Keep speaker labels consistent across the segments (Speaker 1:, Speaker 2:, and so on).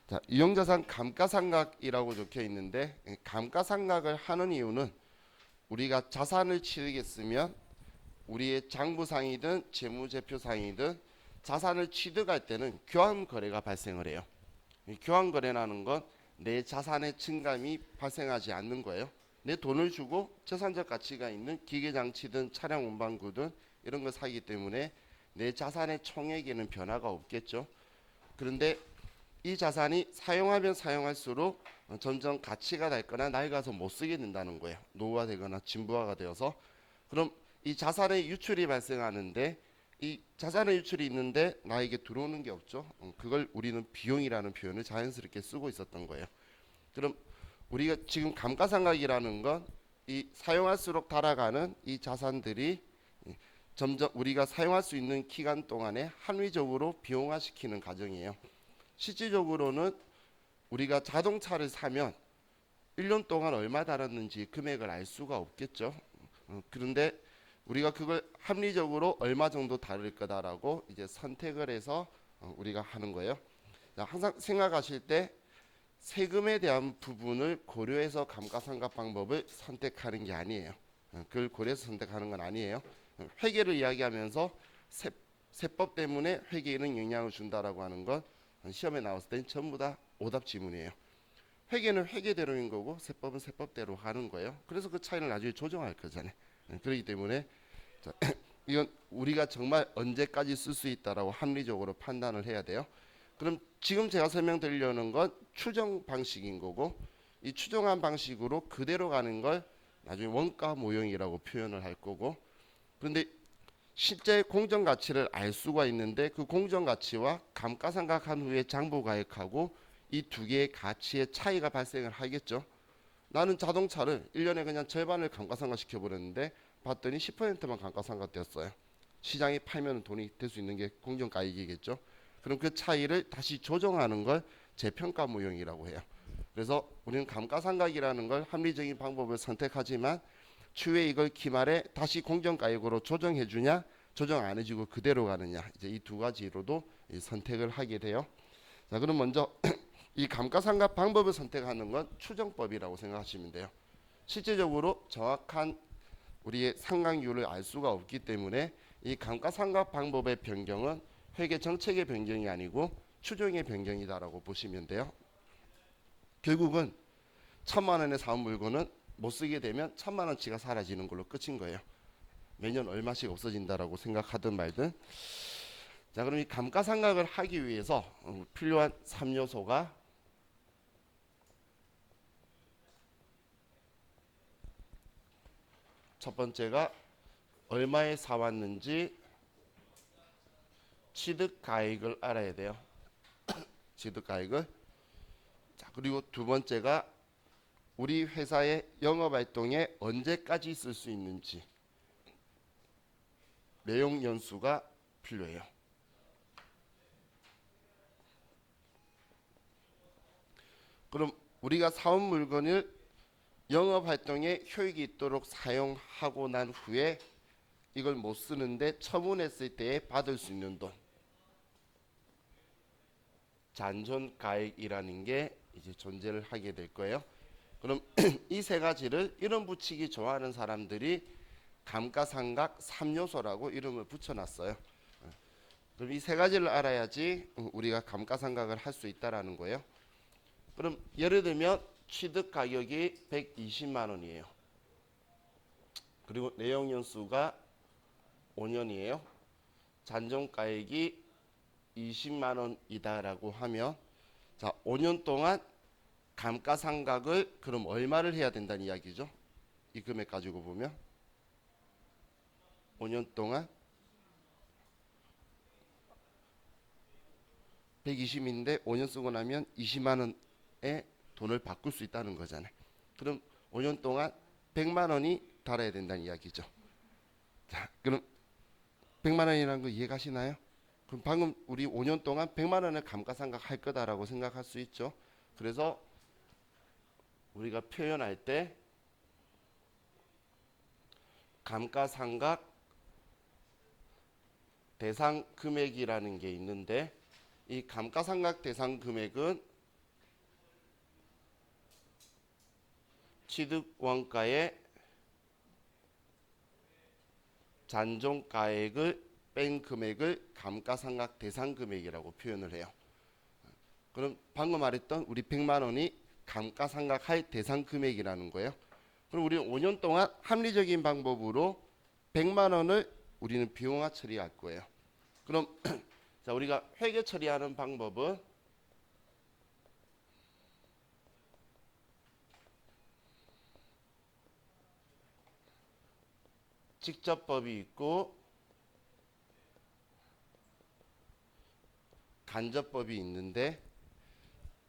Speaker 1: 자, 유형자산 감가상각이라고 적혀 있는데 감가상각을 하는 이유는 우리가 자산을 취득했으면 우리의 장부상이든 재무제표상이든 자산을 취득할 때는 교환거래가 발생을 해요. 이 교환거래라는 건 내 자산의 증감이 발생하지 않는 거예요. 내 돈을 주고 재산적 가치가 있는 기계장치든 차량 운반구든 이런 걸 사기 때문에 내 자산의 총액에는 변화가 없겠죠. 그런데 이 자산이 사용하면 사용할수록 점점 가치가 닳거나 낡아서 못 쓰게 된다는 거예요. 노후화되거나 진부화가 되어서. 그럼 이 자산의 유출이 발생하는데 이 자산의 유출이 있는데 나에게 들어오는 게 없죠. 그걸 우리는 비용이라는 표현을 자연스럽게 쓰고 있었던 거예요. 그럼 우리가 지금 감가상각이라는 건 이 사용할수록 달아가는 이 자산들이 점점 우리가 사용할 수 있는 기간 동안에 합리적으로 비용화시키는 과정이에요. 실질적으로는 우리가 자동차를 사면 1년 동안 얼마 달았는지 금액을 알 수가 없겠죠. 그런데 우리가 그걸 합리적으로 얼마 정도 다를 거다라고 이제 선택을 해서 우리가 하는 거예요. 항상 생각하실 때 세금에 대한 부분을 고려해서 감가상각 방법을 선택하는 게 아니에요. 그걸 고려해서 선택하는 건 아니에요. 회계를 이야기하면서 세법 때문에 회계에는 영향을 준다라고 하는 건 시험에 나왔을 땐 전부 다 오답 지문이에요. 회계는 회계대로인 거고 세법은 세법대로 하는 거예요. 그래서 그 차이를 나중에 조정할 거잖아요. 그렇기 때문에 자, 이건 우리가 정말 언제까지 쓸 수 있다라고 합리적으로 판단을 해야 돼요. 그럼 지금 제가 설명드리려는 건 추정 방식인 거고 이 추정한 방식으로 그대로 가는 걸 나중에 원가 모형이라고 표현을 할 거고 그런데 실제 공정 가치를 알 수가 있는데 그 공정 가치와 감가상각한 후에 장부가액하고 이 두 개의 가치의 차이가 발생을 하겠죠. 나는 자동차를 1년에 그냥 절반을 감가상각 시켜버렸는데 봤더니 10%만 감가상각되었어요. 시장에 팔면 돈이 될 수 있는 게 공정가액이겠죠. 그럼 그 차이를 다시 조정하는 걸 재평가 모형이라고 해요. 그래서 우리는 감가상각이라는 걸 합리적인 방법을 선택하지만 추후에 이걸 기말에 다시 공정가액으로 조정해 주냐 조정 안 해주고 그대로 가느냐 이제 이 두 가지로도 선택을 하게 돼요. 자, 그럼 먼저 이 감가상각 방법을 선택하는 건 추정법이라고 생각하시면 돼요. 실제적으로 정확한 우리의 상각률을 알 수가 없기 때문에 이 감가상각 방법의 변경은 회계 정책의 변경이 아니고 추정의 변경이다라고 보시면 돼요. 결국은 1,000만 원에 사온 물건은 못 쓰게 되면 1,000만 원치가 사라지는 걸로 끝인 거예요. 매년 얼마씩 없어진다라고 생각하든 말든. 자, 그럼 이 감가상각을 하기 위해서 필요한 3요소가 첫 번째가 얼마에 사왔는지 취득가액을 알아야 돼요. 취득가액을. 자, 그리고 두 번째가 우리 회사의 영업활동에 언제까지 쓸 수 있는지 내용 연수가 필요해요. 그럼 우리가 사온 물건을 영업활동에 효익이 있도록 사용하고 난 후에 이걸 못 쓰는데 처분했을 때에 받을 수 있는 돈 잔존가액이라는 게 이제 존재를 하게 될 거예요. 그럼 이 세 가지를 이름 붙이기 좋아하는 사람들이 감가상각 3요소라고 이름을 붙여놨어요. 그럼 이 세 가지를 알아야지 우리가 감가상각을 할 수 있다라는 거예요. 그럼 예를 들면 취득 가격이 120만 원이에요. 그리고 내용 연수가 5년이에요. 잔존가액이 20만 원이다라고 하면 자, 5년 동안 감가상각을 그럼 얼마를 해야 된다는 이야기죠. 이 금액 가지고 보면 5년 동안 120인데 5년 쓰고 나면 20만 원의 돈을 바꿀 수 있다는 거잖아요. 그럼 5년 동안 100만 원이 달아야 된다는 이야기죠. 자, 그럼 100만 원이라는 거 이해가시나요? 그럼 방금 우리 5년 동안 100만 원을 감가상각 할 거다라고 생각할 수 있죠. 그래서 우리가 표현할 때 감가상각 대상 금액이라는 게 있는데 이 감가상각 대상 금액은 취득 원가의 잔존가액을 뺀 금액을 감가상각 대상 금액이라고 표현을 해요. 그럼 방금 말했던 우리 100만 원이 감가상각할 대상 금액이라는 거예요. 그럼 우리는 5년 동안 합리적인 방법으로 100만 원을 우리는 비용화 처리할 거예요. 그럼 자, 우리가 회계 처리하는 방법은 직접법이 있고 간접법이 있는데,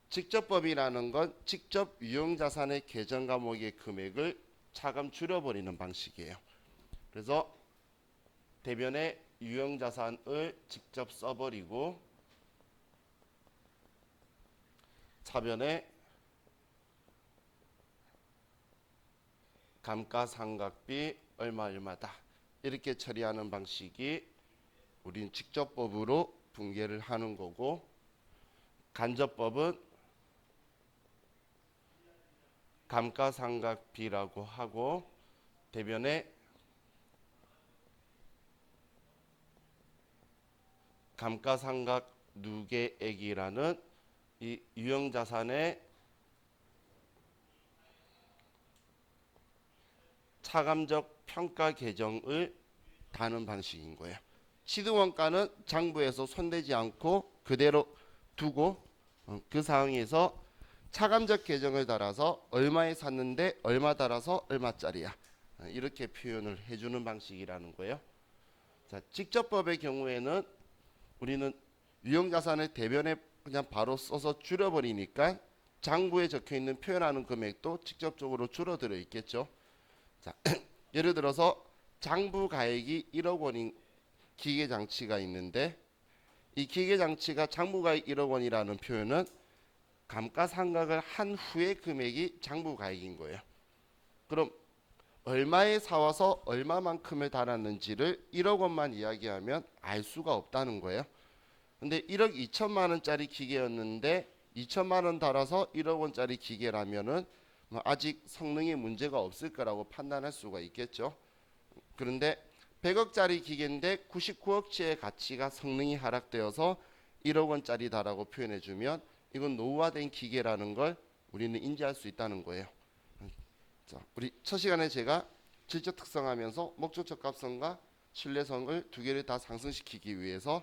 Speaker 1: 직접법이라는 건 직접 유형자산의 계정 과목의 금액을 차감 줄여버리는 방식이에요. 그래서 대변에 유형자산을 직접 써버리고 차변에 감가상각비 얼마다 이렇게 처리하는 방식이 우리는 직접법으로 분계를 하는 거고, 간접법은 감가상각비라고 하고 대변에 감가상각 누계액이라는 이 유형자산의 차감적 평가 계정을 다는 방식인 거예요. 취득원가는 장부에서 손대지 않고 그대로 두고 그 상황에서 차감적 계정을 달아서 얼마에 샀는데 얼마 달아서 얼마짜리야, 이렇게 표현을 해주는 방식이라는 거예요. 자, 직접법의 경우에는 우리는 유형자산을 대변에 그냥 바로 써서 줄여버리니까 장부에 적혀있는 표현하는 금액도 직접적으로 줄어들어 있겠죠. 자, 예를 들어서 장부가액이 1억 원인 기계장치가 있는데, 이 기계장치가 장부가액 1억 원이라는 표현은 감가상각을 한 후의 금액이 장부가액인 거예요. 그럼 얼마에 사와서 얼마만큼을 달았는지를 1억 원만 이야기하면 알 수가 없다는 거예요. 근데 1억 2천만 원짜리 기계였는데 2천만 원 달아서 1억 원짜리 기계라면은 아직 성능에 문제가 없을 거라고 판단할 수가 있겠죠. 그런데 100억짜리 기계인데 99억치의 가치가 성능이 하락되어서 1억 원짜리다라고 표현해주면 이건 노후화된 기계라는 걸 우리는 인지할 수 있다는 거예요. 자, 우리 첫 시간에 제가 질적 특성하면서 목적 적합성과 신뢰성을 두 개를 다 상승시키기 위해서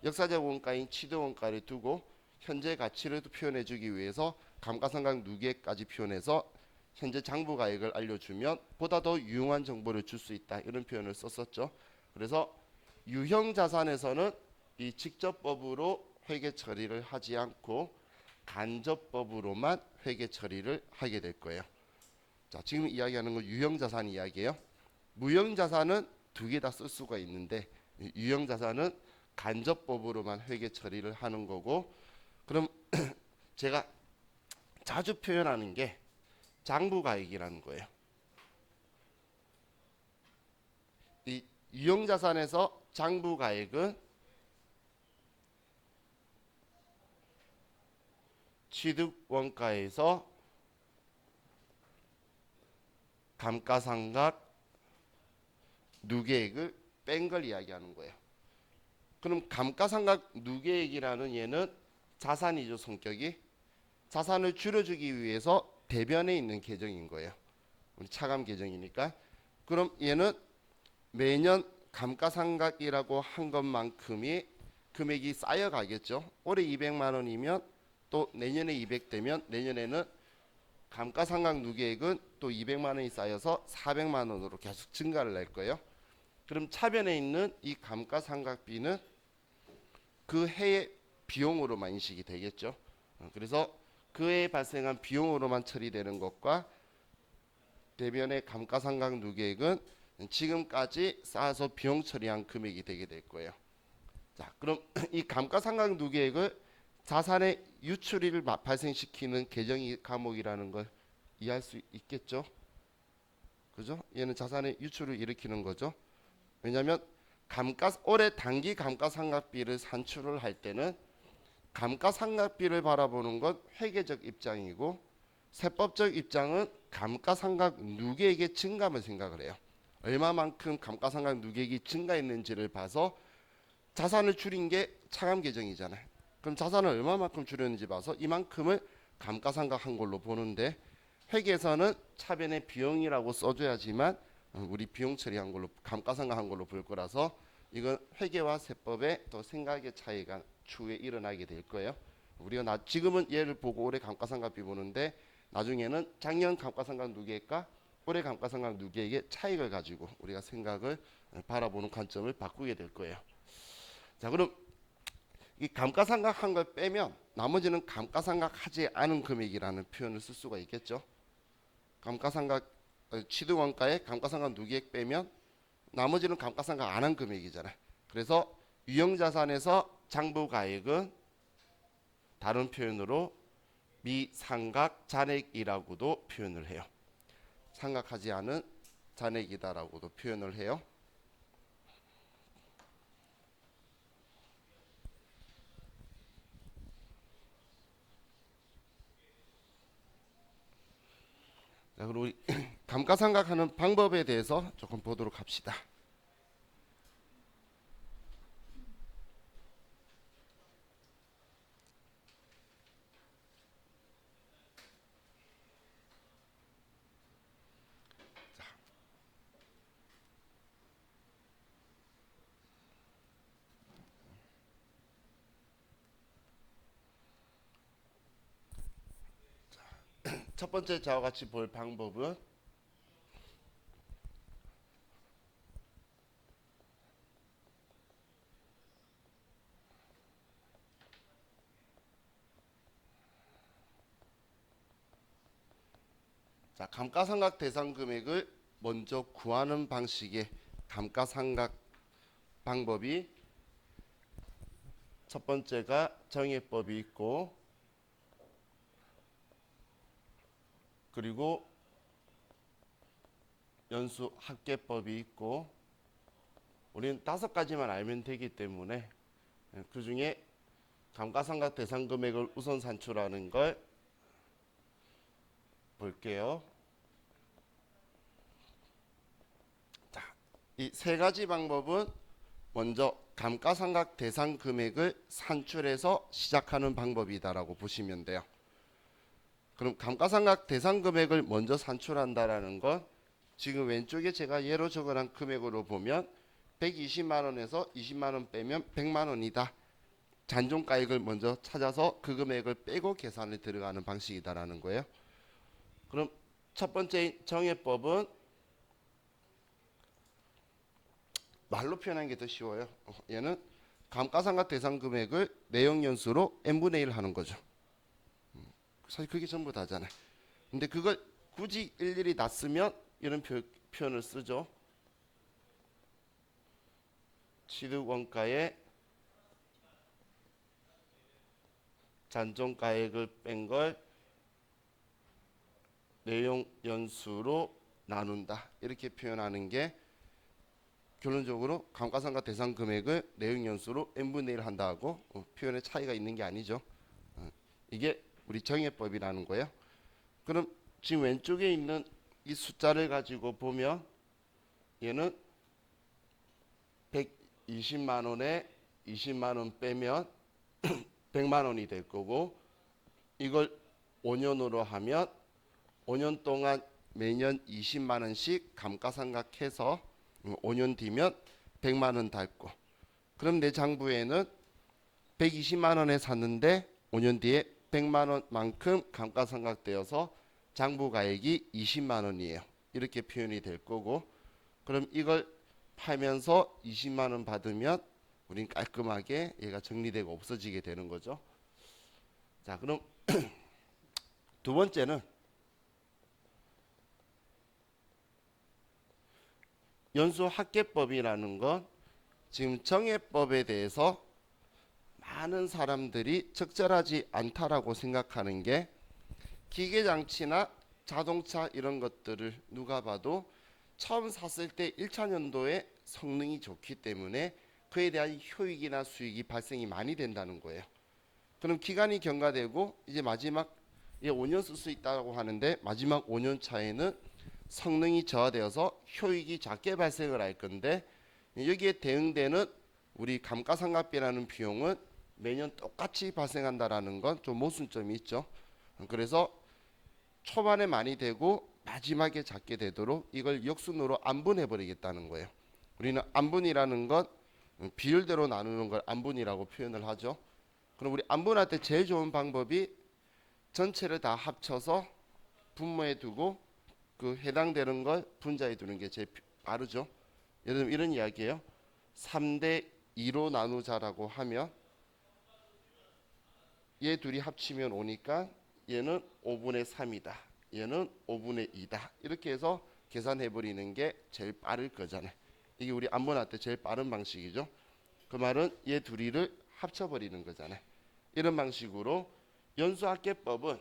Speaker 1: 역사적 원가인 취득 원가를 두고 현재 가치를 표현해주기 위해서 감가상각 누계까지 표현해서 현재 장부가액을 알려주면 보다 더 유용한 정보를 줄 수 있다, 이런 표현을 썼었죠. 그래서 유형자산에서는 이 직접법으로 회계 처리를 하지 않고 간접법으로만 회계 처리를 하게 될 거예요. 자, 지금 이야기하는 건 유형자산 이야기예요. 무형자산은 두 개 다 쓸 수가 있는데 유형자산은 간접법으로만 회계 처리를 하는 거고, 그럼 제가 자주 표현하는 게 장부가액이라는 거예요. 이 유형자산에서 장부가액은 취득원가에서 감가상각 누계액을 뺀 걸 이야기하는 거예요. 그럼 감가상각 누계액이라는 얘는 자산이죠. 성격이 자산을 줄여주기 위해서 대변에 있는 계정인 거예요. 우리 차감 계정이니까. 그럼 얘는 매년 감가상각이라고 한 것만큼이 금액이 쌓여가겠죠. 올해 200만 원이면 또 내년에 200 되면 내년에는 감가상각 누계액은 또 200만 원이 쌓여서 400만 원으로 계속 증가를 낼 거예요. 그럼 차변에 있는 이 감가상각비는 그 해의 비용으로만 인식이 되겠죠. 그래서 그 해에 발생한 비용으로만 처리되는 것과 대변의 감가상각 누계액은 지금까지 쌓아서 비용 처리한 금액이 되게 될 거예요. 자, 그럼 이 감가상각 누계액을 자산의 유출을 발생시키는 계정이 과목이라는 걸 이해할 수 있겠죠? 그죠? 얘는 자산의 유출을 일으키는 거죠. 왜냐하면 올해 단기 감가상각비를 산출을 할 때는 감가상각비를 바라보는 건 회계적 입장이고 세법적 입장은 감가상각 누계액의 증감을 생각을 해요. 얼마만큼 감가상각 누계액이 증가했는지를 봐서 자산을 줄인 게 차감 계정이잖아요. 그럼 자산을 얼마만큼 줄였는지 봐서 이만큼을 감가상각한 걸로 보는데, 회계에서는 차변의 비용이라고 써줘야지만 우리 비용 처리한 걸로 감가상각한 걸로 볼 거라서 이건 회계와 세법의 또 생각의 차이가 추후에 일어나게 될 거예요. 우리가 지금은 얘를 보고 올해 감가상각비 보는데 나중에는 작년 감가상각 누계액과 올해 감가상각 누계액의 차익을 가지고 우리가 생각을 바라보는 관점을 바꾸게 될 거예요. 자, 그럼 이 감가상각한 걸 빼면 나머지는 감가상각하지 않은 금액이라는 표현을 쓸 수가 있겠죠. 감가상각 취득원가에 감가상각 누계액 빼면 나머지는 감가상각 안 한 금액이잖아요. 그래서 유형자산에서 장부가액은 다른 표현으로 미상각 잔액이라고도 표현을 해요. 상각하지 않은 잔액이다라고도 표현을 해요. 자, 그럼 우리 감가상각하는 방법에 대해서 조금 보도록 합시다. 첫 번째 자와 같이 볼 방법은 감가상각 대상 금액을 먼저 구하는 방식의 감가상각 방법이 첫 번째가 정액법이 있고, 그리고 연수 합계법이 있고, 우리는 5가지만 알면 되기 때문에 그 중에 감가상각 대상 금액을 우선 산출하는 걸 볼게요. 자, 이 3가지 방법은 먼저 감가상각 대상 금액을 산출해서 시작하는 방법이다라고 보시면 돼요. 그럼 감가상각 대상 금액을 먼저 산출한다라는 건 지금 왼쪽에 제가 예로 적어놓은 금액으로 보면 120만 원에서 20만 원 빼면 100만 원이다. 잔존가액을 먼저 찾아서 그 금액을 빼고 계산에 들어가는 방식이다라는 거예요. 그럼 첫 번째 정액법은 말로 표현하는 게 더 쉬워요. 얘는 감가상각 대상 금액을 내용연수로 n분의 1 하는 거죠. 사실 그게 전부 다잖아요. 근데 그걸 굳이 일일이 다 쓰면 이런 표현을 쓰죠. 취득원가에 잔존가액을 뺀 걸 내용연수로 나눈다. 이렇게 표현하는 게 결론적으로 감가상각 대상 금액을 내용연수로 n분의 1 한다고 표현의 차이가 있는 게 아니죠. 이게 우리 정액법이라는 거예요. 그럼 지금 왼쪽에 있는 이 숫자를 가지고 보면 얘는 120만 원에 20만 원 빼면 100만 원이 될 거고, 이걸 5년으로 하면 5년 동안 매년 20만 원씩 감가상각해서 5년 뒤면 100만 원 닳고, 그럼 내 장부에는 120만 원에 샀는데 5년 뒤에 100만 원만큼 감가상각되어서 장부가액이 20만 원이에요. 이렇게 표현이 될 거고, 그럼 이걸 팔면서 20만 원 받으면 우린 깔끔하게 얘가 정리되고 없어지게 되는 거죠. 자, 그럼 두 번째는 연수합계법이라는 건 지금 정액법에 대해서 많은 사람들이 적절하지 않다라고 생각하는 게, 기계장치나 자동차 이런 것들을 누가 봐도 처음 샀을 때 1차 연도에 성능이 좋기 때문에 그에 대한 효익이나 수익이 발생이 많이 된다는 거예요. 그럼 기간이 경과되고 이제 마지막 예, 5년 쓸 수 있다고 하는데 마지막 5년 차에는 성능이 저하되어서 효익이 작게 발생을 할 건데 여기에 대응되는 우리 감가상각비라는 비용은 매년 똑같이 발생한다라는 건 좀 모순점이 있죠. 그래서 초반에 많이 되고 마지막에 작게 되도록 이걸 역순으로 안분해 버리겠다는 거예요. 우리는 안분이라는 건 비율대로 나누는 걸 안분이라고 표현을 하죠. 그럼 우리 안분할 때 제일 좋은 방법이 전체를 다 합쳐서 분모에 두고 그 해당되는 걸 분자에 두는 게 제일 빠르죠. 예를 들면 이런 이야기예요. 3대 2로 나누자라고 하면 얘 둘이 합치면 5니까 얘는 5분의 3이다. 얘는 5분의 2다. 이렇게 해서 계산해 버리는 게 제일 빠를 거잖아요. 이게 우리 안분할 때 제일 빠른 방식이죠. 그 말은 얘 둘이를 합쳐 버리는 거잖아요. 이런 방식으로 연수합계법은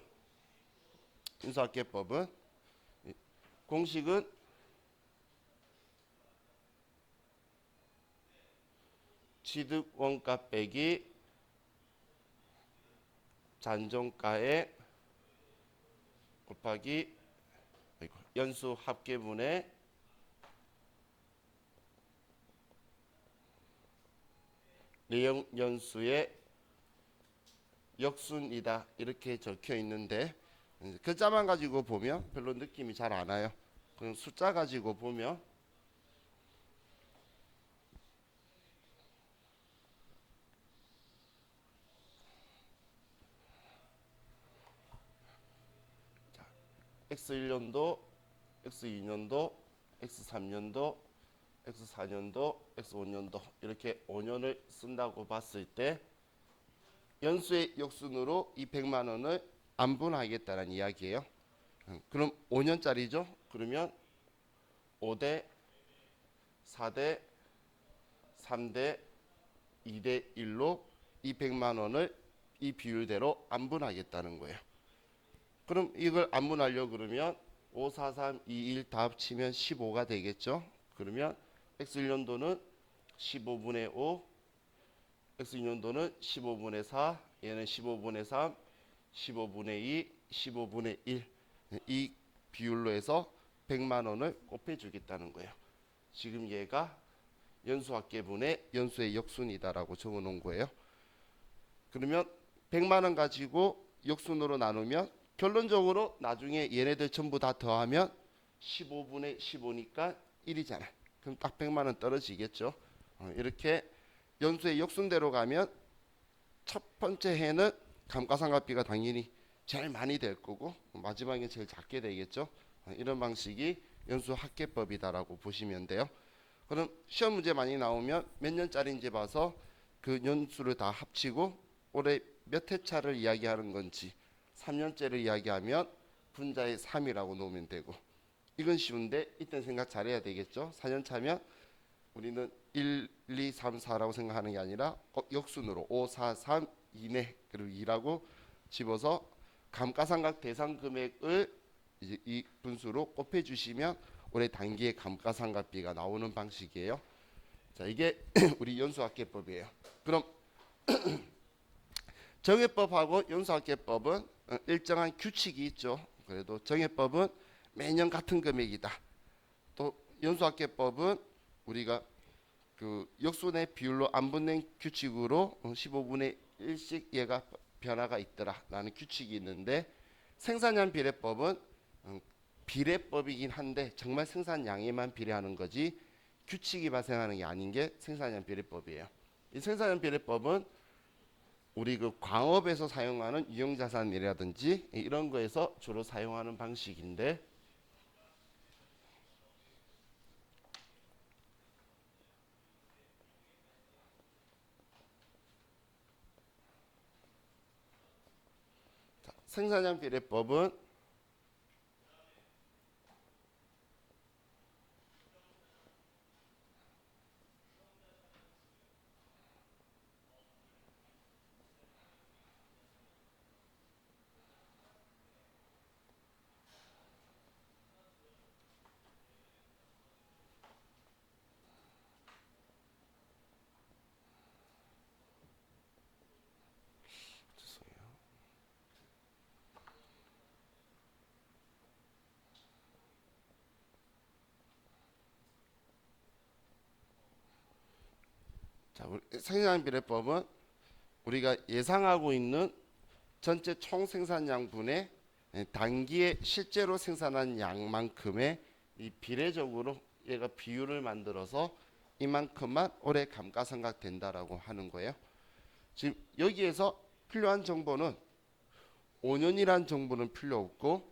Speaker 1: 공식은 취득 원가 빼기 잔존가에 곱하기 연수 합계분의 내역 연수의 역순이다 이렇게 적혀 있는데 글자만 가지고 보면 별로 느낌이 잘 안 와요. 그럼 숫자 가지고 보면 X1년도, X2년도, X3년도, X4년도, X5년도 이렇게 5년을 쓴다고 봤을 때 연수의 역순으로 이 100만 원을 안분하겠다는 이야기예요. 그럼 5년짜리죠? 그러면 5대, 4대, 3대, 2대 1로 이 100만 원을 이 비율대로 안분하겠다는 거예요. 그럼 이걸 안분하려고 그러면 5, 4, 3, 2, 1 다 합치면 15가 되겠죠? 그러면 X1년도는 15분의 5, X2년도는 15분의 4, 얘는 15분의 3, 15분의 2, 15분의 1. 이 비율로 해서 100만 원을 곱해주겠다는 거예요. 지금 얘가 연수합계분의 연수의 역순이다라고 적어놓은 거예요. 그러면 100만 원 가지고 역순으로 나누면 결론적으로 나중에 얘네들 전부 다 더하면 15분의 15니까 1이잖아. 그럼 딱 100만 원 떨어지겠죠. 이렇게 연수의 역순대로 가면 첫 번째 해는 감가상각비가 당연히 제일 많이 될 거고 마지막에 제일 작게 되겠죠. 이런 방식이 연수합계법이다라고 보시면 돼요. 그럼 시험 문제 많이 나오면 몇 년짜리인지 봐서 그 연수를 다 합치고 올해 몇 회차를 이야기하는 건지 3년째를 이야기하면 분자의 3이라고 놓으면 되고 이건 쉬운데 이때 생각 잘해야 되겠죠. 4년 차면 우리는 1, 2, 3, 4라고 생각하는 게 아니라 역순으로 5, 4, 3, 2네 그리고 2라고 집어서 감가상각 대상 금액을 이제 이 분수로 곱해 주시면 올해 단기의 감가상각비가 나오는 방식이에요. 자, 이게 우리 연수합계법이에요. 그럼 정해법하고 연수합계법은 일정한 규칙이 있죠. 그래도 정해법은 매년 같은 금액이다. 또 연수합계법은 우리가 그 역순의 비율로 안분된 규칙으로 15분의 1씩 얘가 변화가 있더라라는 규칙이 있는데 생산량 비례법은 비례법이긴 한데 정말 생산량에만 비례하는 거지 규칙이 발생하는 게 아닌 게 생산량 비례법이에요. 이 생산량 비례법은 우리 그 광업에서 사용하는 유형자산이라든지 이런 거에서 주로 사용하는 방식인데 생산량 비례법은 자, 우리 생산비례법은 우리가 예상하고 있는 전체 총 생산량분의 단기에 실제로 생산한 양만큼의 이 비례적으로 얘가 비율을 만들어서 이만큼만 올해 감가상각 된다라고 하는 거예요. 지금 여기에서 필요한 정보는 5년이란 정보는 필요 없고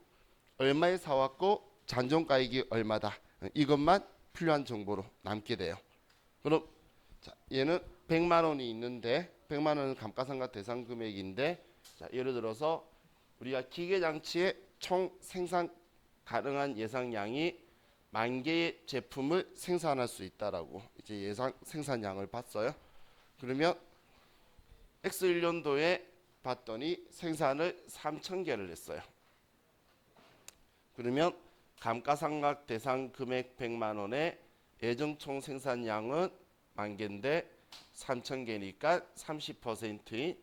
Speaker 1: 얼마에 사왔고 잔존가액이 얼마다 이것만 필요한 정보로 남게 돼요. 그럼 자, 얘는 100만 원이 있는데 100만 원은 감가상각 대상 금액인데 자, 예를 들어서 우리가 기계장치의 총 생산 가능한 예상량이 10,000개의 제품을 생산할 수 있다라고 이제 예상 생산량을 봤어요. 그러면 X1년도에 봤더니 생산을 3,000개를 했어요. 그러면 감가상각 대상 금액 100만 원에 예정 총 생산량은 10,000개인데 3,000개니까 30%인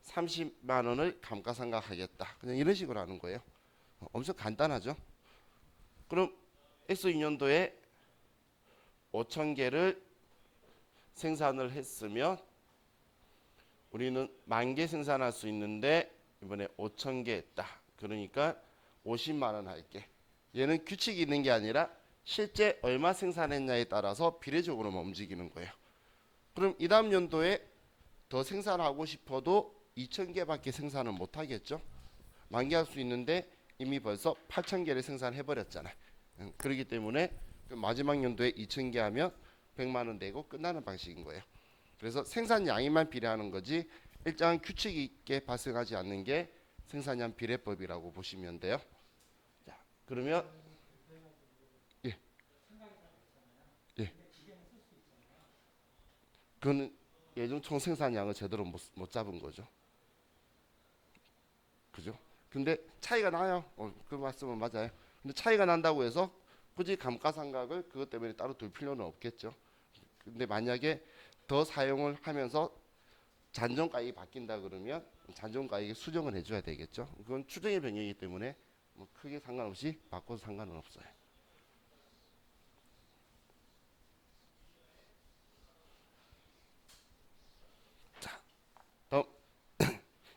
Speaker 1: 30만 원을 감가상각하겠다. 그냥 이런 식으로 하는 거예요. 엄청 간단하죠. 그럼 X2년도에 5,000개를 생산을 했으면 우리는 10,000개 생산할 수 있는데 이번에 5,000개 했다. 그러니까 50만 원 할게. 얘는 규칙이 있는 게 아니라 실제 얼마 생산했냐에 따라서 비례적으로만 움직이는 거예요. 그럼 이 다음 연도에 더 생산하고 싶어도 2,000개밖에 생산을 못 하겠죠. 10,000개 할 수 있는데 이미 벌써 8,000개를 생산해 버렸잖아요. 그렇기 때문에 마지막 연도에 2,000개 하면 100만 원 내고 끝나는 방식인 거예요. 그래서 생산량이만 비례하는 거지 일정한 규칙이 있게 발생하지 않는 게 생산량 비례법이라고 보시면 돼요. 자, 그러면 예, 예, 그거는 예정 총 생산량을 제대로 못 잡은 거죠. 그죠? 근데 차이가 나요. 그 말씀은 맞아요. 근데 차이가 난다고 해서 굳이 감가상각을 그것 때문에 따로 둘 필요는 없겠죠. 근데 만약에 더 사용을 하면서 잔존가액이 바뀐다 그러면 잔존가액에 수정을 해줘야 되겠죠. 그건 추정의 변경이기 때문에 뭐 크게 상관없이 바꿔도 상관은 없어요. 자, 다음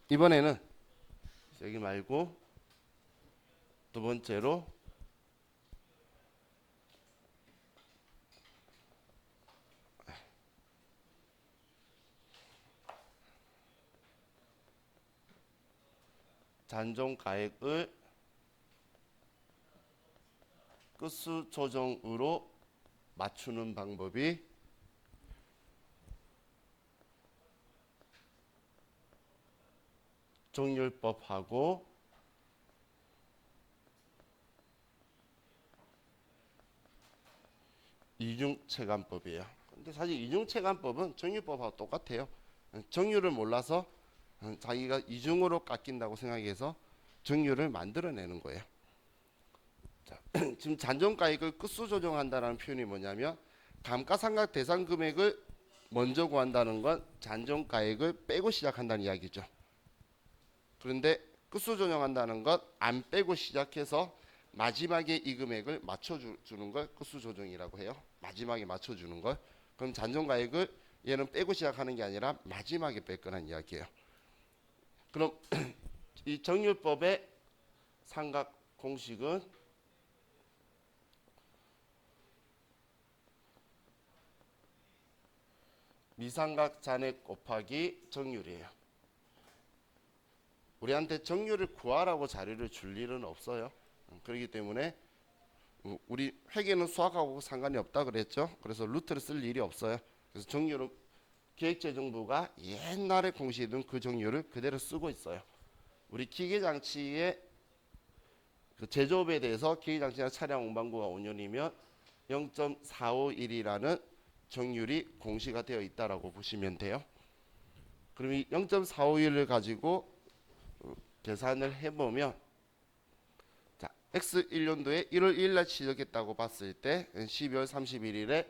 Speaker 1: 이번에는 여기 말고 두 번째로 잔존가액을 끝수 조정으로 맞추는 방법이 정률법하고 이중체감법이에요. 근데 사실 이중체감법은 정률법하고 똑같아요. 정률을 몰라서 자기가 이중으로 깎인다고 생각해서 정률을 만들어내는 거예요. 자, 지금 잔존가액을 끝수 조정한다는 표현이 뭐냐면 감가상각 대상 금액을 먼저 구한다는 건 잔존가액을 빼고 시작한다는 이야기죠. 그런데 끝수 조정한다는 건 안 빼고 시작해서 마지막에 이 금액을 맞춰주는 걸 끝수 조정이라고 해요. 마지막에 맞춰주는 걸. 그럼 잔존가액을 얘는 빼고 시작하는 게 아니라 마지막에 뺄 거란 이야기예요. 그럼 이 정률법의 삼각 공식은 미삼각 잔액 곱하기 정률이에요. 우리한테 정률을 구하라고 자료를 줄 일은 없어요. 그렇기 때문에 우리 회계는 수학하고 상관이 없다 그랬죠. 그래서 루트를 쓸 일이 없어요. 그래서 정률은 기획재정부가 옛날에 공시했던 그 정률을 그대로 쓰고 있어요. 우리 기계장치의 그 제조업에 대해서 기계장치나 차량 운반구가 5년이면 0.451이라는 정률이 공시가 되어 있다라고 보시면 돼요. 그럼 이 0.451을 가지고 계산을 해보면 자, X1년도에 1월 1일 시작했다고 봤을 때 12월 31일에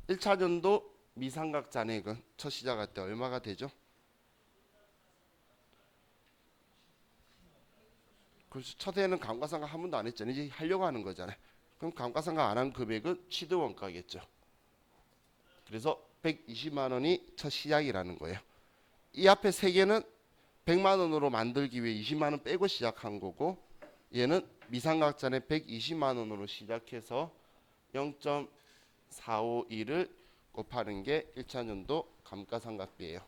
Speaker 1: 1차전도 미삼각 잔액은 첫 시작할 때 얼마가 되죠? 그래서 첫 해에는 감가상각 한 번도 안 했잖아요. 이제 하려고 하는 거잖아요. 그럼 감가상각 안 한 금액은 취득원가겠죠. 그래서 120만 원이 첫 시작이라는 거예요. 이 앞에 세 개는 100만 원으로 만들기 위해 20만 원 빼고 시작한 거고, 얘는 미삼각전에 120만 원으로 시작해서 0.452를 곱하는 게 1차년도 감가상각비예요.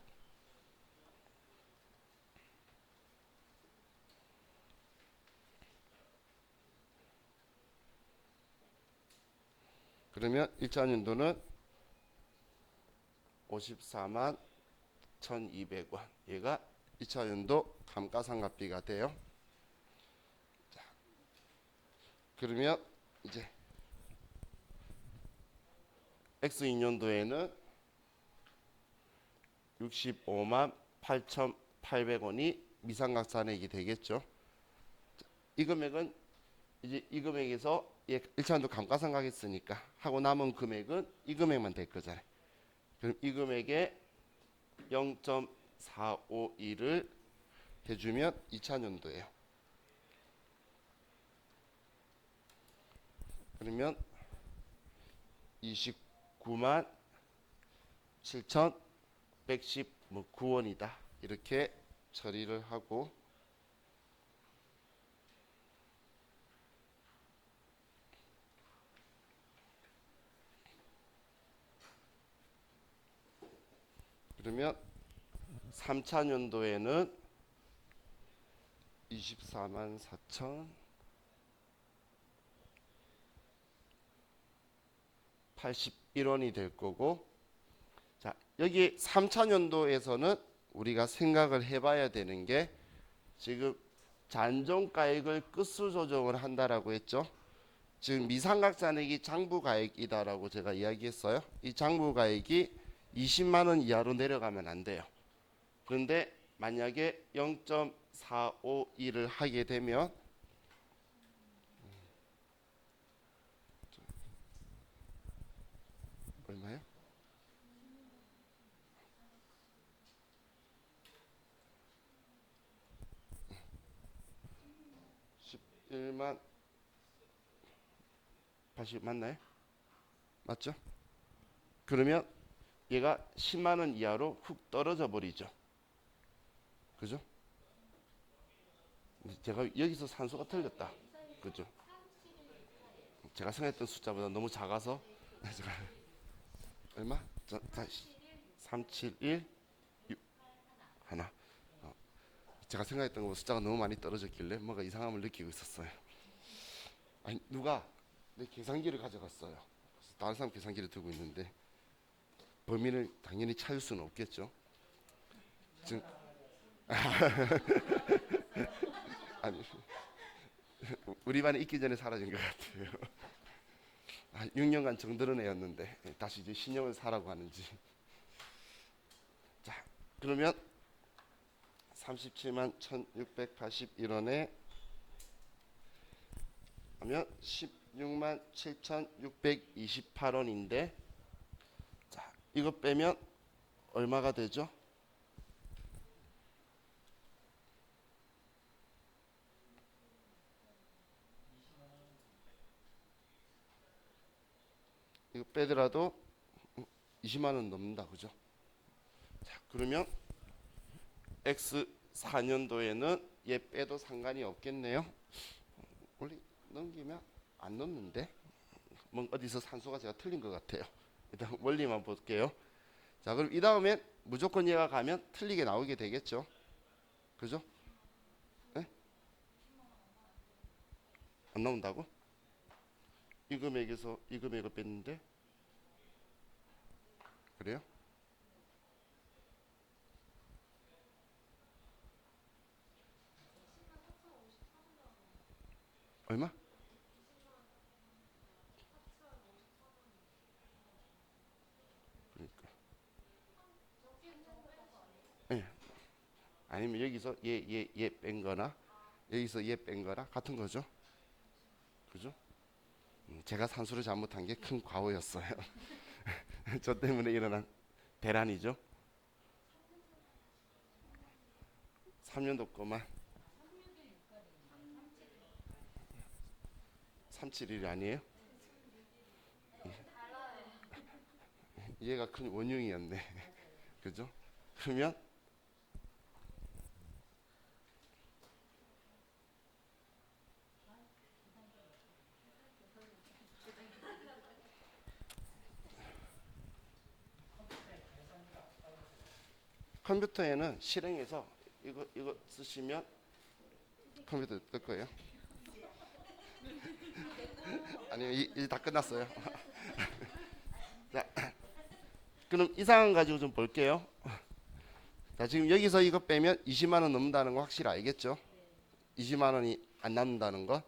Speaker 1: 그러면 1차년도는 54만 1,200원. 얘가 2차년도 감가상각비가 돼요. 자, 그러면 이제 X2년도에는 65만 8,800원이 미상각산액이 되겠죠. 이 금액은 이제 이 금액에서 1차년도 감가상각했으니까 하고 남은 금액은 이 금액만 될 거잖아요. 그럼 이 금액에 0.452를 해주면 2차년도예요. 그러면 29만 7,119원이다. 이렇게 처리를 하고, 그러면 3차년도에는 24만 4,081원이 될 거고, 자, 여기 3차년도에서는 우리가 생각을 해봐야 되는 게, 지금 잔존가액을 끝수 조정을 한다라고 했죠. 지금 미상각잔액이 장부가액이다라고 제가 이야기했어요. 이 장부가액이 20만 원 이하로 내려가면 안 돼요. 그런데 만약에 0.452를 하게 되면 얼마요? 11만 80 맞나요? 맞죠? 그러면 얘가 10만 원 이하로 훅 떨어져 버리죠. 그죠? 제가 여기서 산수가 틀렸다. 그죠? 제가 생각했던 숫자보다 너무 작아서 제가 얼마? 371 하나. 제가 생각했던 것보다 숫자가 너무 많이 떨어졌길래 뭔가 이상함을 느끼고 있었어요. 아니, 누가 내 계산기를 가져갔어요. 다른 사람 계산기를 들고 있는데 범인을 당연히 찾을 수는 없겠죠. 지금 아니, 우리 반에 있기 전에 사라진 것 같아요. 6년간 정들은 애였는데 다시 이제 신형을 사라고 하는지. 자, 그러면 37만 1,681원에 하면 16만 7,628원인데, 자, 이거 빼면 얼마가 되죠? 이거 빼더라도 20만 원 넘는다, 그죠? 자, 그러면 X4년도에는 얘 빼도 상관이 없겠네요. 원래 넘기면 안 넘는데 뭐 어디서 산수가 제가 틀린 것 같아요. 일단 원리만 볼게요. 자, 그럼 이 다음엔 무조건 얘가 가면 틀리게 나오게 되겠죠. 그죠? 네? 안 나온다고? 이 금액에서 이 금액을 뺐는데, 그래요? 얼마? 그러니까. 예. 아니면 여기서 얘 뺀 거나 여기서 얘 뺀 거나 같은 거죠. 그죠? 제가 산수를 잘못한 게 큰 과오였어요. 저 때문에 일어난 대란이죠. 3년도 거만 371이 아니에요? 얘가 큰 원흉이었네. 그죠? 그러면 컴퓨터에는 실행해서 이거 쓰시면 컴퓨터 뜰 거예요. 아니면 일 다 끝났어요. 자, 그럼 이 상황 가지고 좀 볼게요. 자, 지금 여기서 이거 빼면 20만 원 넘는다는 거 확실히 알겠죠? 20만 원이 안 남는다는 거.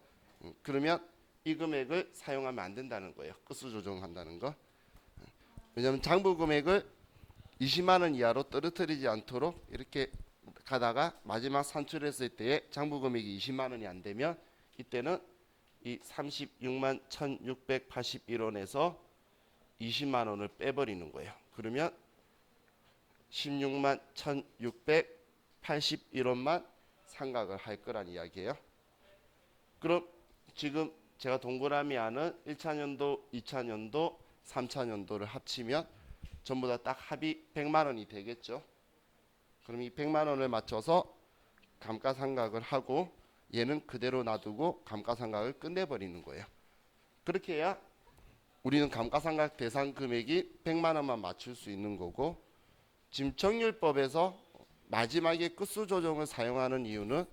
Speaker 1: 그러면 이 금액을 사용하면 안 된다는 거예요. 끝수 조정한다는 거. 왜냐하면 장부 금액을 20만 원 이하로 떨어뜨리지 않도록 이렇게 가다가 마지막 산출했을 때에 장부 금액이 20만 원이 안 되면 이때는 이 36만 1681원에서 20만 원을 빼버리는 거예요. 그러면 16만 1681원만 상각을 할 거란 이야기예요. 그럼 지금 제가 동그라미 하는 1차년도, 2차년도, 3차년도를 합치면 전부 다 딱 합이 100만 원이 되겠죠. 그럼 이 100만 원을 맞춰서 감가상각을 하고 얘는 그대로 놔두고 감가상각을 끝내버리는 거예요. 그렇게 해야 우리는 감가상각 대상 금액이 100만 원만 맞출 수 있는 거고, 지금 정률법에서 마지막에 끝수 조정을 사용하는 이유는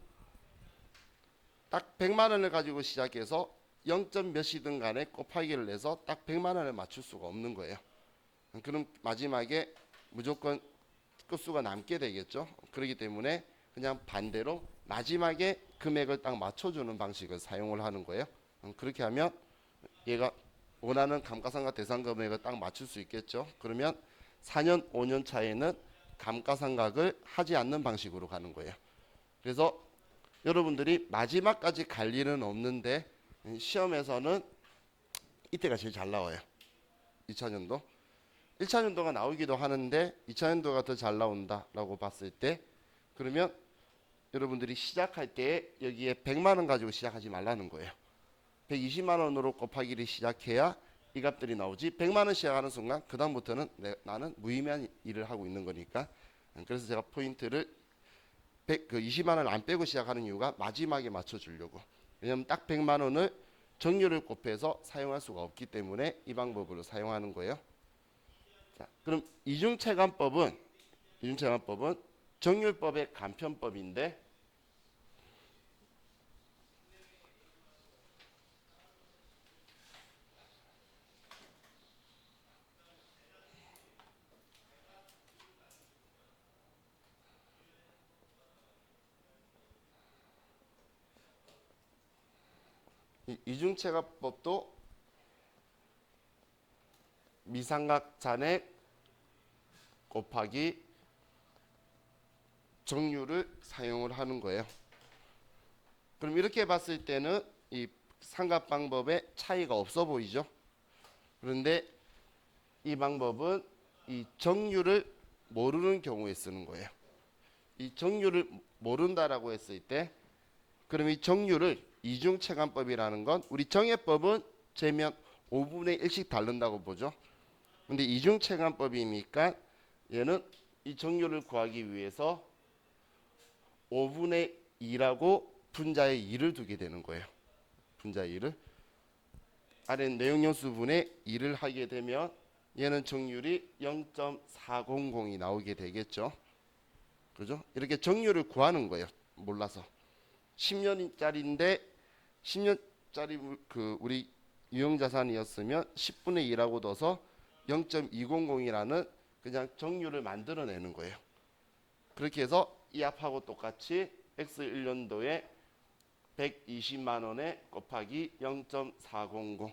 Speaker 1: 딱 100만 원을 가지고 시작해서 0. 몇이든 간에 곱하기를 내서 딱 100만 원을 맞출 수가 없는 거예요. 그럼 마지막에 무조건 끝수가 남게 되겠죠. 그렇기 때문에 그냥 반대로 마지막에 금액을 딱 맞춰주는 방식을 사용을 하는 거예요. 그렇게 하면 얘가 원하는 감가상각 대상 금액을 딱 맞출 수 있겠죠. 그러면 4년, 5년 차에는 감가상각을 하지 않는 방식으로 가는 거예요. 그래서 여러분들이 마지막까지 갈 일은 없는데 시험에서는 이때가 제일 잘 나와요. 2차년도. 1차년도가 나오기도 하는데 2차년도가 더 잘 나온다라고 봤을 때, 그러면 여러분들이 시작할 때 여기에 100만 원 가지고 시작하지 말라는 거예요. 120만 원으로 곱하기를 시작해야 이 값들이 나오지. 100만 원 시작하는 순간 그 다음부터는 나는 무의미한 일을 하고 있는 거니까. 그래서 제가 포인트를 20만 원 안 빼고 시작하는 이유가 마지막에 맞춰주려고. 왜냐하면 딱 100만 원을 정률을 곱해서 사용할 수가 없기 때문에 이 방법으로 사용하는 거예요. 자, 그럼 이중체감법은 정률법의 간편법인데, 이중체감법도 미상각 잔액 곱하기 정률을 사용을 하는 거예요. 그럼 이렇게 봤을 때는 이 상각 방법에 차이가 없어 보이죠. 그런데 이 방법은 이 정률을 모르는 경우에 쓰는 거예요. 이 정률을 모른다라고 했을 때, 그럼 이 정률을 이중체감법이라는 건 우리 정해법은 재면 5분의 1씩 다른다고 보죠. 근데 이중체감법이니까 얘는 이 정률을 구하기 위해서 5분의 2라고 분자에 2를 두게 되는 거예요. 분자에 2를 아래 내용연수분의 2를 하게 되면 얘는 정률이 0.400이 나오게 되겠죠. 그죠? 이렇게 정률을 구하는 거예요. 몰라서 10년짜리인데 10년짜리 그 우리 유형자산이었으면 10분의 2라고 둬서 0.200이라는 그냥 정률을 만들어내는 거예요. 그렇게 해서 이 합하고 똑같이 X 1년도에 120만 원에 곱하기 0.400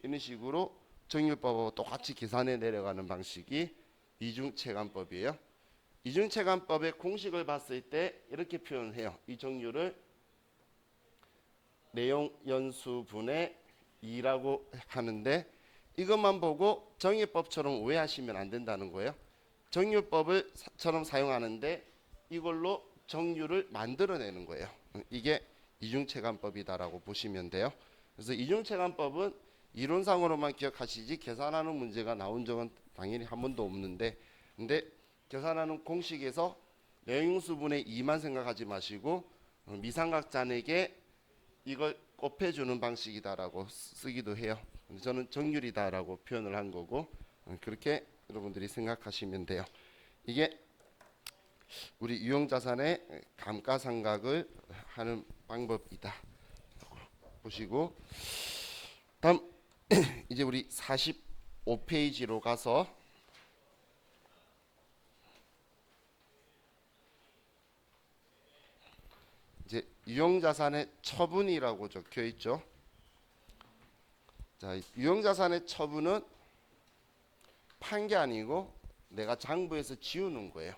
Speaker 1: 이런 식으로 정률법하고 똑같이 계산해 내려가는 방식이 이중체감법이에요. 이중체감법의 공식을 봤을 때 이렇게 표현해요. 이 정률을 내용연수분의 2라고 하는데, 이것만 보고 정의법처럼 오해하시면 안 된다는 거예요. 정률법을처럼 사용하는데 이걸로 정률을 만들어내는 거예요. 이게 이중체감법이다라고 보시면 돼요. 그래서 이중체감법은 이론상으로만 기억하시지 계산하는 문제가 나온 적은 당연히 한 번도 없는데, 근데 계산하는 공식에서 내용수분의 2만 생각하지 마시고 미삼각잔에게 이걸 곱해주는 방식이다라고 쓰기도 해요. 저는 정률이다라고 표현을 한 거고, 그렇게 여러분들이 생각하시면 돼요. 이게 우리 유형자산의 감가상각을 하는 방법이다 보시고, 다음 이제 우리 45페이지로 가서 이제 유형자산의 처분이라고 적혀 있죠. 자, 유형자산의 처분은 판 게 아니고 내가 장부에서 지우는 거예요.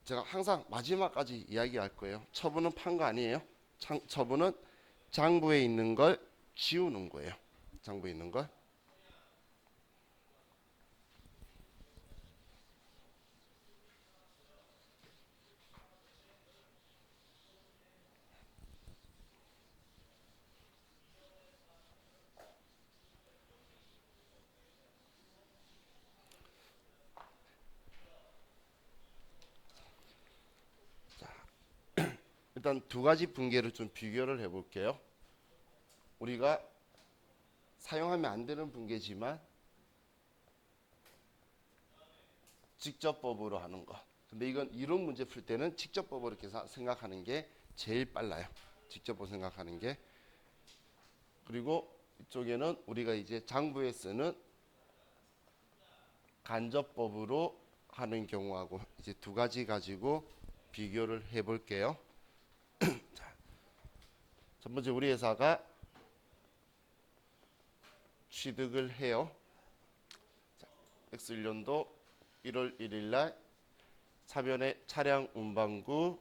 Speaker 1: 제가 항상 마지막까지 이야기할 거예요. 처분은 판 거 아니에요. 처분은 장부에 있는 걸 지우는 거예요. 장부에 있는 걸. 일단 두 가지 분계를 좀 비교를 해볼게요. 우리가 사용하면 안 되는 분계지만 직접법으로 하는 거. 근데 이건 이론 문제 풀 때는 직접법으로 이렇게 생각하는 게 제일 빨라요. 직접법 생각하는 게. 그리고 이쪽에는 우리가 이제 장부에 쓰는 간접법으로 하는 경우하고 이제 두 가지 가지고 비교를 해볼게요. 자, 첫 번째 우리 회사가 취득을 해요. 자, X1년도 1월 1일 날 사변의 차량 운반구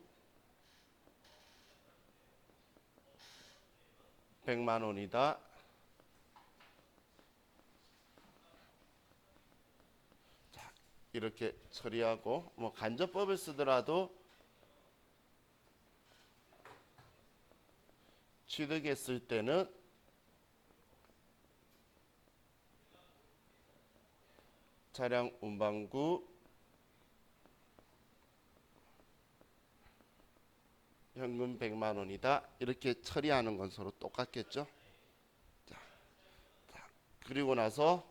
Speaker 1: 100만 원이다. 자, 이렇게 처리하고 뭐 간접법을 쓰더라도 취득했을 때는 차량 운반구 현금 100만 원이다. 이렇게 처리하는 건 서로 똑같겠죠. 자, 그리고 나서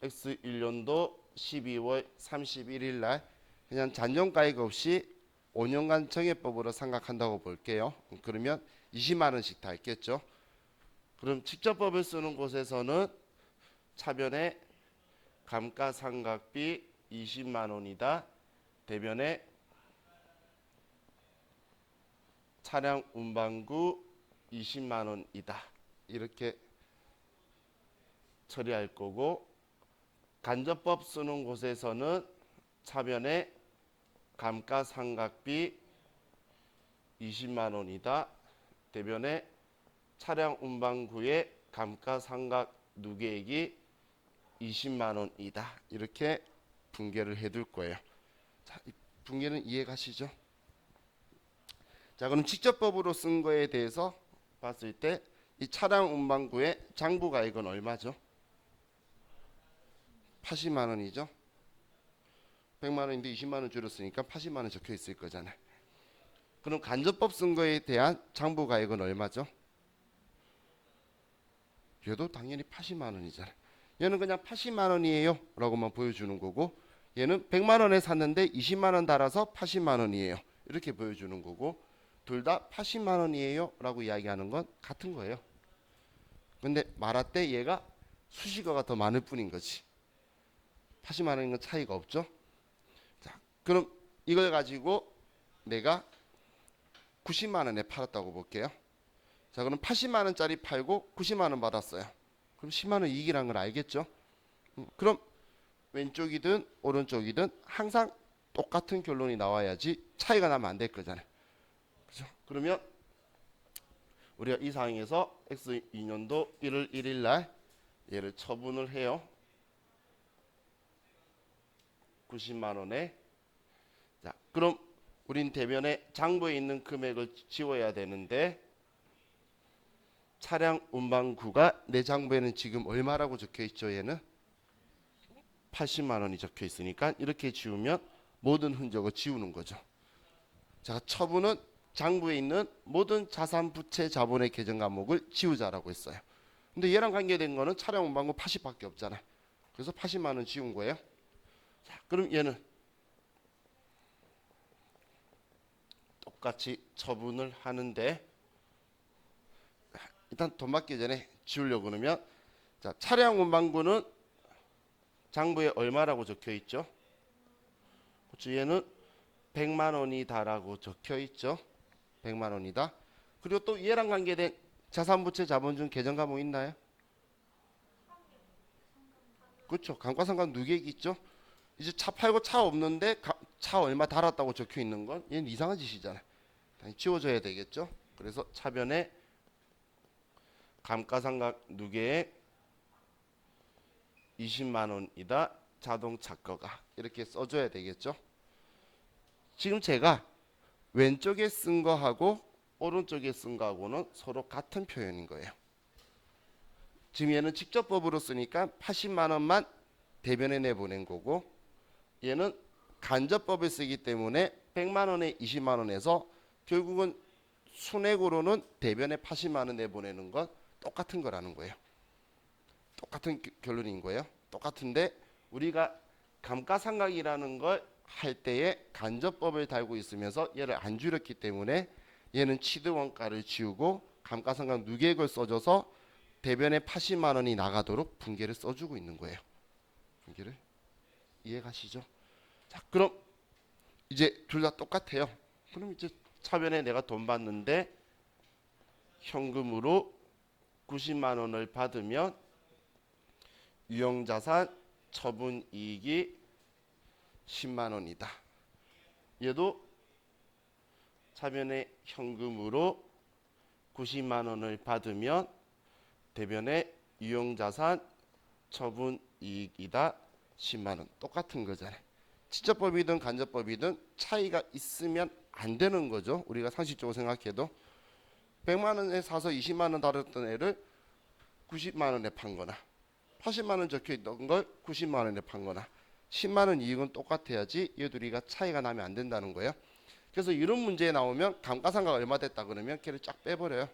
Speaker 1: X1년도 12월 31일 날 그냥 잔존가액 없이 5년간 정액법으로 생각한다고 볼게요. 그러면 20만 원씩 다 있겠죠. 그럼 직접법을 쓰는 곳에서는 차변에 감가상각비 20만 원이다. 대변에 차량 운반구 20만 원이다. 이렇게 처리할 거고, 간접법 쓰는 곳에서는 차변에 감가상각비 20만 원이다. 대변에 차량 운반구의 감가상각 누계액이 20만 원이다. 이렇게 분계를 해둘 거예요. 자, 이 분계는 이해가시죠? 자, 그럼 직접법으로 쓴 거에 대해서 봤을 때 이 차량 운반구의 장부가액은 얼마죠? 80만 원이죠. 100만 원인데 20만 원 줄였으니까 80만 원 적혀 있을 거잖아요. 그럼 간접법 쓴 거에 대한 장부가액은 얼마죠? 얘도 당연히 80만 원이잖아요. 얘는 그냥 80만 원이에요 라고만 보여주는 거고, 얘는 100만 원에 샀는데 20만 원 달아서 80만 원이에요 이렇게 보여주는 거고, 둘 다 80만 원이에요 라고 이야기하는 건 같은 거예요. 근데 말할 때 얘가 수식어가 더 많을 뿐인 거지. 80만 원인 건 차이가 없죠. 자, 그럼 이걸 가지고 내가 90만 원에 팔았다고 볼게요. 자, 그럼 80만 원짜리 팔고 90만 원 받았어요. 그럼 10만 원 이익이라는 걸 알겠죠? 그럼 왼쪽이든 오른쪽이든 항상 똑같은 결론이 나와야지 차이가 나면 안 될 거잖아요. 그죠? 그러면 우리가 이 상황에서 X2년도 1월 1일 날 얘를 처분을 해요. 90만 원에. 자, 그럼 우린 대변에 장부에 있는 금액을 지워야 되는데 차량 운반구가 내 장부에는 지금 얼마라고 적혀 있죠? 얘는 80만 원이 적혀 있으니까 이렇게 지우면 모든 흔적을 지우는 거죠. 자, 처분은 장부에 있는 모든 자산, 부채, 자본의 계정 과목을 지우자라고 했어요. 근데 얘랑 관계된 거는 차량 운반구 80밖에 없잖아. 그래서 80만 원 지운 거예요. 자, 그럼 얘는 똑같이 처분을 하는데 일단 돈 받기 전에 지우려고 그러면 자, 차량 운반구는 장부에 얼마라고 적혀 있죠? 그렇죠. 얘는 100만 원이다라고 적혀 있죠. 100만 원이다. 그리고 또 얘랑 관계된 자산, 부채, 자본 중 계정 과목 있나요? 그렇죠. 감가상각 누계액 있죠. 이제 차 팔고 차 없는데 차 얼마 달았다고 적혀 있는 건 얘는 이상한 짓이잖아요. 지워져야 되겠죠. 그래서 차변에 감가상각 누계액 20만 원이다. 자동차 거가 이렇게 써줘야 되겠죠. 지금 제가 왼쪽에 쓴 거하고 오른쪽에 쓴 거하고는 서로 같은 표현인 거예요. 지금 얘는 직접법으로 쓰니까 80만 원만 대변에 내보낸 거고 얘는 간접법을 쓰기 때문에 100만 원에 20만 원에서 결국은 순액으로는 대변에 80만 원 내보내는 건 똑같은 거라는 거예요. 똑같은 결론인 거예요. 똑같은데 우리가 감가상각이라는 걸 할 때에 간접법을 달고 있으면서 얘를 안 줄였기 때문에 얘는 취득원가를 지우고 감가상각 누계액을 써줘서 대변에 80만 원이 나가도록 분계를 써주고 있는 거예요. 분계를 이해가시죠? 자, 그럼 이제 둘 다 똑같아요. 그럼 이제 차변에 내가 돈 받는데 현금으로 90만 원을 받으면 유형자산 처분이익이 10만 원이다. 얘도 차변에 현금으로 90만 원을 받으면 대변에 유형자산 처분이익이다. 10만 원. 똑같은 거잖아요. 직접법이든 간접법이든 차이가 있으면 안 되는 거죠. 우리가 상식적으로 생각해도 100만 원에 사서 20만 원 다뤘던 애를 90만 원에 판 거나 80만 원 적혀 있던 걸 90만 원에 판 거나 10만 원 이익은 똑같아야지 이 둘이가 차이가 나면 안 된다는 거예요. 그래서 이런 문제에 나오면 감가상각 얼마 됐다 그러면 걔를 쫙 빼버려요.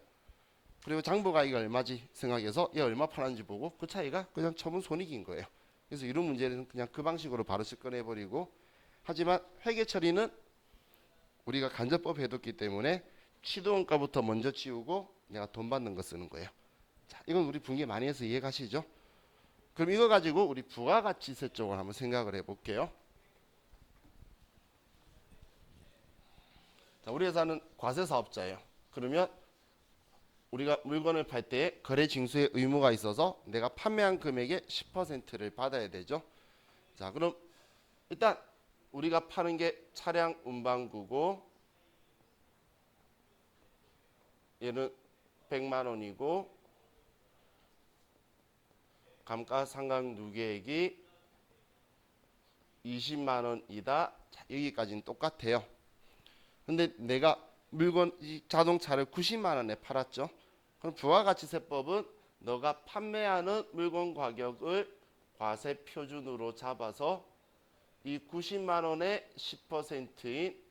Speaker 1: 그리고 장부가 이거 얼마지 생각해서 얘 얼마 팔았는지 보고 그 차이가 그냥 처분 손익인 거예요. 그래서 이런 문제는 그냥 그 방식으로 바로 접근해버리고 하지만 회계 처리는 우리가 간접법 해뒀기 때문에 취득원가부터 먼저 지우고 내가 돈 받는 거 쓰는 거예요. 자, 이건 우리 분계 많이 해서 이해가시죠? 그럼 이거 가지고 우리 부가가치세 쪽을 한번 생각을 해볼게요. 자, 우리 회사는 과세사업자예요. 그러면 우리가 물건을 팔 때 거래 징수의 의무가 있어서 내가 판매한 금액의 10%를 받아야 되죠. 자, 그럼 일단 우리가 파는 게 차량 운반구고 얘는 100만 원이고 감가상각 누계액이 20만 원이다. 자, 여기까지는 똑같아요. 근데 내가 물건 이 자동차를 90만 원에 팔았죠. 그럼 부가가치세법은 너가 판매하는 물건 가격을 과세 표준으로 잡아서 이 90만 원의 10%인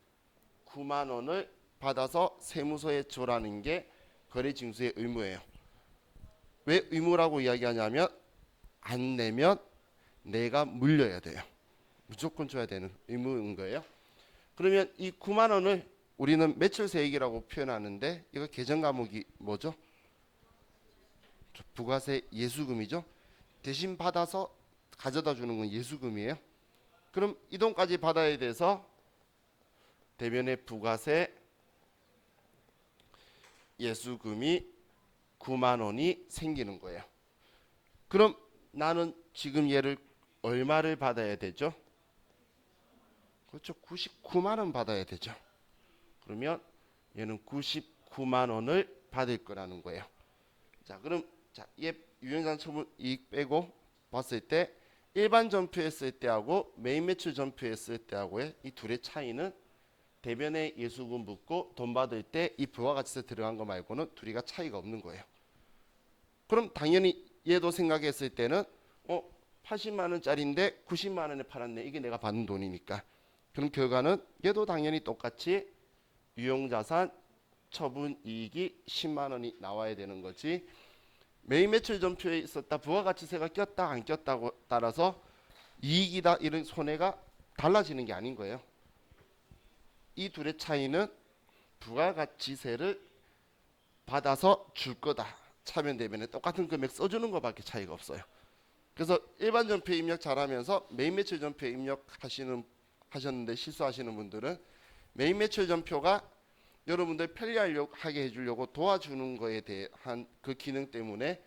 Speaker 1: 9만 원을 받아서 세무서에 줘라는 게 거래징수의 의무예요. 왜 의무라고 이야기하냐면 안 내면 내가 물려야 돼요. 무조건 줘야 되는 의무인 거예요. 그러면 이 9만 원을 우리는 매출세액이라고 표현하는데 이거 계정 과목이 뭐죠? 부가세 예수금이죠. 대신 받아서 가져다 주는 건 예수금이에요. 그럼 이 돈까지 받아야 돼서 대변에 부가세 예수금이 9만 원이 생기는 거예요. 그럼 나는 지금 얘를 얼마를 받아야 되죠? 그렇죠. 99만 원 받아야 되죠. 그러면 얘는 99만 원을 받을 거라는 거예요. 자, 그럼 얘 유형자산 처분 이익 빼고 봤을 때 일반 점표했을 때하고 메인 매출 점표했을 때하고의 이 둘의 차이는 대변에 예수금 묻고 돈 받을 때 이 부가가치세 들어간 거 말고는 둘이가 차이가 없는 거예요. 그럼 당연히 얘도 생각했을 때는 80만 원짜리인데 90만 원에 팔았네. 이게 내가 받는 돈이니까. 그럼 결과는 얘도 당연히 똑같이 유용자산 처분 이익이 10만 원이 나와야 되는 거지. 매입 매출 전표에 있었다 부가가치세가 꼈다 안 꼈다고 따라서 이익이다 이런 손해가 달라지는 게 아닌 거예요. 이 둘의 차이는 부가가치세를 받아서 줄 거다. 차변 대변에 똑같은 금액 써주는 것밖에 차이가 없어요. 그래서 일반 전표에 입력 잘하면서 매입 매출 전표에 입력하셨는데 실수하시는 분들은 매입 매출 전표가 여러분들 편리하게 해주려고 도와주는 거에 대한 그 기능 때문에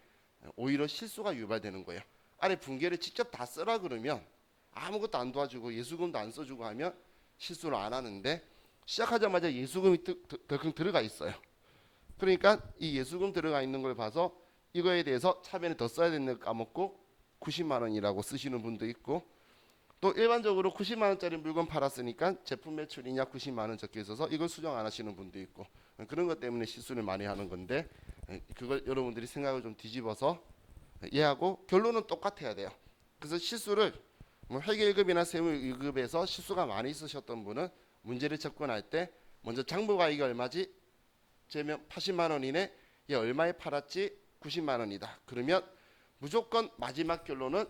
Speaker 1: 오히려 실수가 유발되는 거예요. 아래 분계를 직접 다 쓰라 그러면 아무것도 안 도와주고 예수금도 안 써주고 하면 실수를 안 하는데 시작하자마자 예수금이 덜컹 들어가 있어요. 그러니까 이 예수금 들어가 있는 걸 봐서 이거에 대해서 차변에 더 써야 되는 걸 까먹고 90만 원이라고 쓰시는 분도 있고, 또 일반적으로 90만 원짜리 물건 팔았으니까 제품 매출이냐 90만 원 적혀 있어서 이걸 수정 안 하시는 분도 있고, 그런 것 때문에 실수를 많이 하는 건데 그걸 여러분들이 생각을 좀 뒤집어서 얘하고 결론은 똑같아야 돼요. 그래서 실수를 뭐 회계 1급이나 세무 1급에서 실수가 많이 있으셨던 분은 문제를 접근할 때 먼저 장부가액이 얼마지? 제면 80만 원이네. 얘 얼마에 팔았지? 90만 원이다. 그러면 무조건 마지막 결론은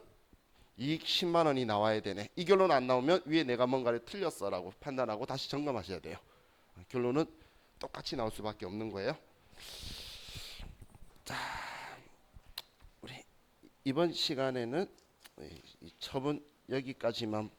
Speaker 1: 이익 10만 원이 나와야 되네. 이 결론 안 나오면 위에 내가 뭔가를 틀렸어라고 판단하고 다시 점검하셔야 돼요. 결론은 똑같이 나올 수밖에 없는 거예요. 자, 우리 이번 시간에는 이 처분 여기까지만